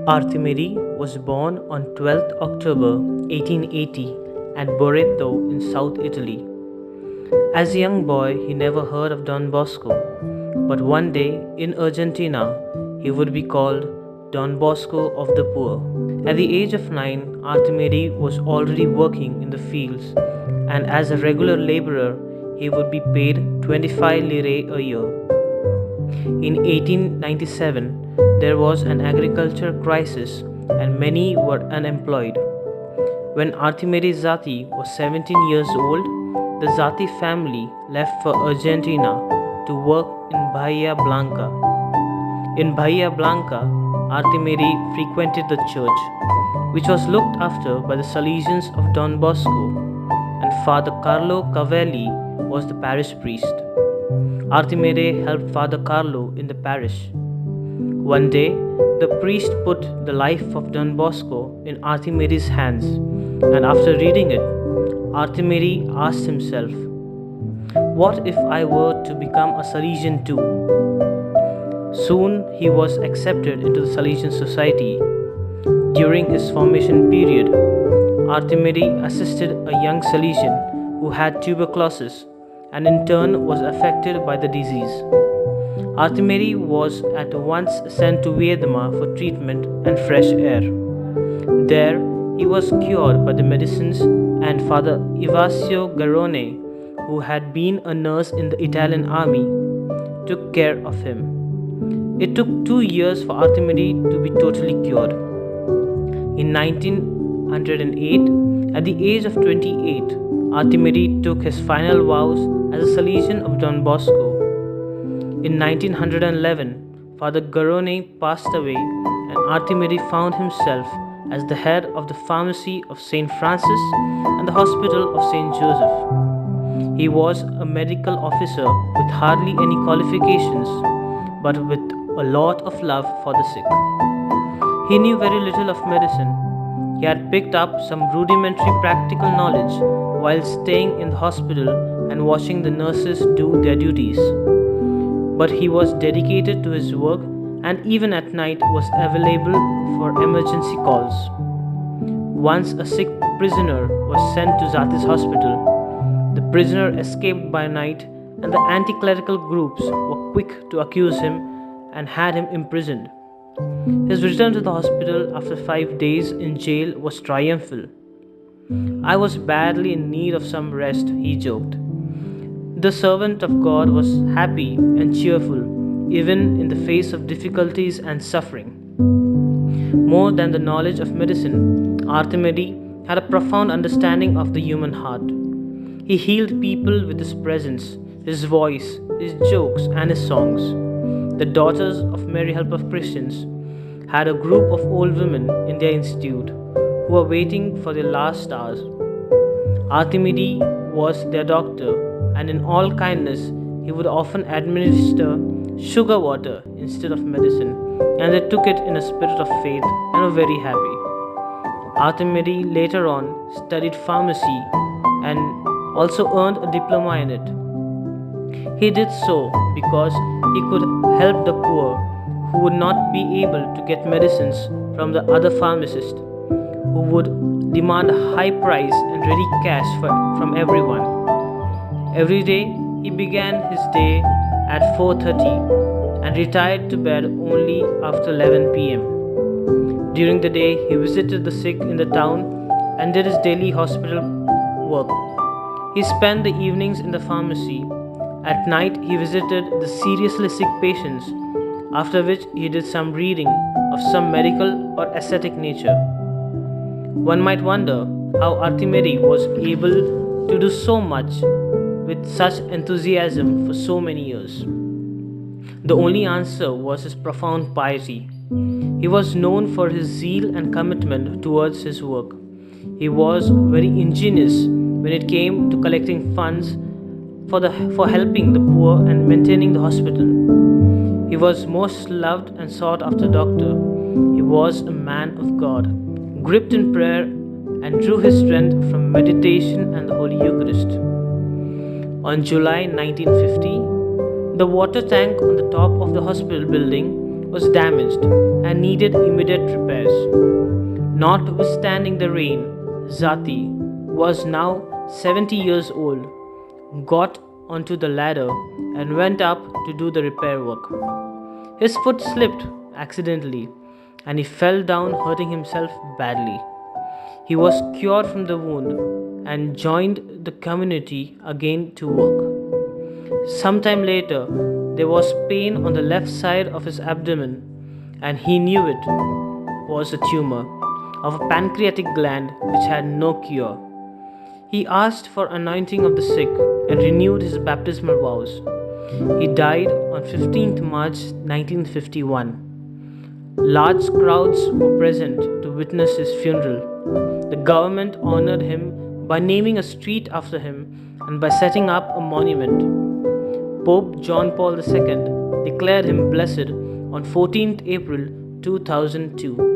Artemide was born on 12th October 1880 at Boreto in South Italy. As a young boy, he never heard of Don Bosco, but one day in Argentina, he would be called Don Bosco of the poor. At the age of 9, Artemide was already working in the fields, and as a regular laborer, he would be paid 25 lire a year. In 1897, there was an agriculture crisis and many were unemployed. When Artemide Zatti was 17 years old, the Zatti family left for Argentina to work in Bahia Blanca. In Bahia Blanca, Artemide frequented the church, which was looked after by the Salesians of Don Bosco, and Father Carlo Cavalli was the parish priest. Artemide helped Father Carlo in the parish. One day, the priest put the life of Don Bosco in Artemide's hands, and after reading it, Artemide asked himself, "What if I were to become a Salesian too?" Soon he was accepted into the Salesian Society. During his formation period, Artemide assisted a young Salesian who had tuberculosis and in turn was affected by the disease. Artemide was at once sent to Viedma for treatment and fresh air. There, he was cured by the medicines, and Father Ivasio Garrone, who had been a nurse in the Italian army, took care of him. It took 2 years for Artemide to be totally cured. In 1908, at the age of 28, Artemide took his final vows as a Salesian of Don Bosco. In 1911, Father Garrone passed away and Artemide found himself as the head of the pharmacy of St. Francis and the hospital of St. Joseph. He was a medical officer with hardly any qualifications, but with a lot of love for the sick. He knew very little of medicine. He had picked up some rudimentary practical knowledge while staying in the hospital and watching the nurses do their duties. But he was dedicated to his work and even at night was available for emergency calls. Once a sick prisoner was sent to Zatti's hospital. The prisoner escaped by night and the anti-clerical groups were quick to accuse him and had him imprisoned. His return to the hospital after 5 days in jail was triumphal. "I was badly in need of some rest," he joked. The servant of God was happy and cheerful, even in the face of difficulties and suffering. More than the knowledge of medicine, Artemide had a profound understanding of the human heart. He healed people with his presence, his voice, his jokes, and his songs. The Daughters of Mary Help of Christians had a group of old women in their institute who were waiting for their last hours. Artemide was their doctor, and in all kindness, he would often administer sugar water instead of medicine, and they took it in a spirit of faith and were very happy. Artemide later on studied pharmacy and also earned a diploma in it. He did so because he could help the poor who would not be able to get medicines from the other pharmacists, who would demand a high price and ready cash from everyone. Every day he began his day at 4:30 and retired to bed only after 11 p.m. During the day he visited the sick in the town and did his daily hospital work. He spent the evenings in the pharmacy. At night he visited the seriously sick patients, after which he did some reading of some medical or ascetic nature. One might wonder how Artemide was able to do so much with such enthusiasm for so many years. The only answer was his profound piety. He was known for his zeal and commitment towards his work. He was very ingenious when it came to collecting funds for helping the poor and maintaining the hospital. He was most loved and sought after doctor. He was a man of God, gripped in prayer and drew his strength from meditation and the Holy Eucharist. On July 1950, the water tank on the top of the hospital building was damaged and needed immediate repairs. Notwithstanding the rain, Zatti was now 70 years old, got onto the ladder, and went up to do the repair work. His foot slipped accidentally and he fell down, hurting himself badly. He was cured from the wound and joined the community again to work. Sometime later, there was pain on the left side of his abdomen, and he knew it was a tumor of a pancreatic gland which had no cure. He asked for anointing of the sick and renewed his baptismal vows. He died on 15th March 1951. Large crowds were present to witness his funeral. The government honored him by naming a street after him and by setting up a monument. Pope John Paul II declared him blessed on 14th April 2002.